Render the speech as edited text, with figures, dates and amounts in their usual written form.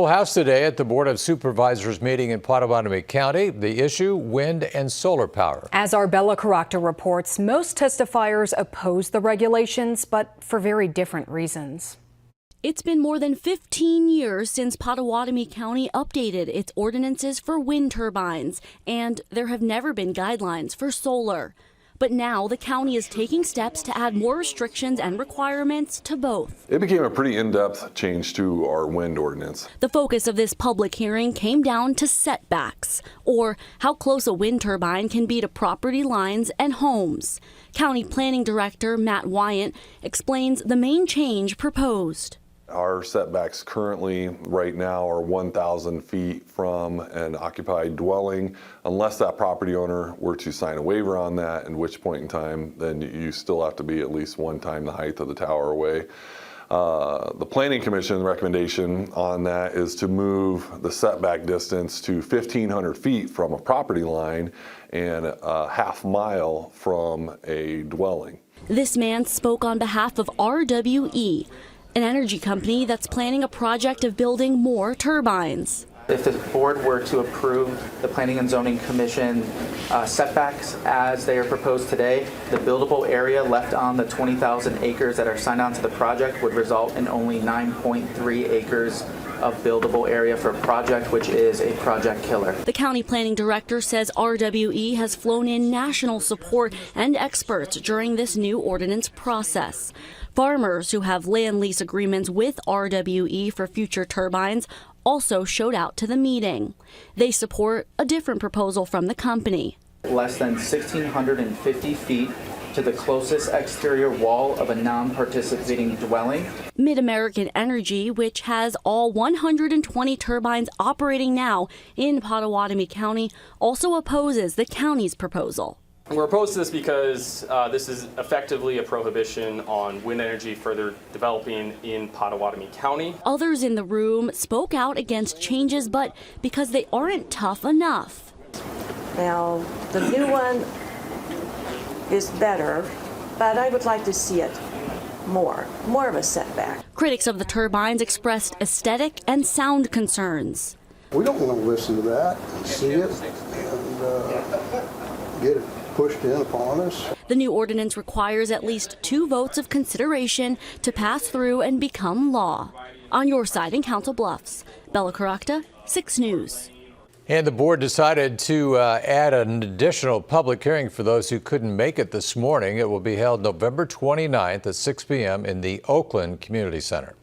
Full house today at the Board of Supervisors meeting in Pottawattamie County. The issue, wind and solar power. As our Bella Caracta reports, most testifiers oppose the regulations, but for very different reasons. It's been more than 15 years since Pottawattamie County updated its ordinances for wind turbines, and there have never been guidelines for solar. But now the county is taking steps to add more restrictions and requirements to both. It became a pretty in-depth change to our wind ordinance. The focus of this public hearing came down to setbacks, or how close a wind turbine can be to property lines and homes. County Planning Director Matt Wyant explains the main change proposed. Our setbacks currently right now are 1,000 feet from an occupied dwelling, unless that property owner were to sign a waiver on that, in which point in time then you still have to be at least one time the height of the tower away. The Planning Commission recommendation on that is to move the setback distance to 1,500 feet from a property line and a half mile from a dwelling. This man spoke on behalf of RWE, an energy company that's planning a project of building more turbines. If the board were to approve the Planning and Zoning Commission setbacks as they are proposed today, the buildable area left on the 20,000 acres that are signed on to the project would result in only 9.3 acres of buildable area for a project, which is a project killer. The county planning director says RWE has flown in national support and experts during this new ordinance process. Farmers who have land lease agreements with RWE for future turbines also showed out to the meeting. They support a different proposal from the company. Less than 1,650 feet to the closest exterior wall of a non-participating dwelling. Mid-American Energy, which has all 120 turbines operating now in Pottawattamie County, also opposes the county's proposal. We're opposed to this because this is effectively a prohibition on wind energy further developing in Pottawattamie County. Others in the room spoke out against changes, but because they aren't tough enough. Now, the new one is better, but I would like to see it more of a setback. Critics of the turbines expressed aesthetic and sound concerns. We don't want to listen to that and see it and get it pushed in upon us. The new ordinance requires at least 2 votes of consideration to pass through and become law. On your side in Council Bluffs, Bella Caracta, 6 News. And the board decided to add an additional public hearing for those who couldn't make it this morning. It will be held November 29th at 6 p.m. in the Oakland Community Center.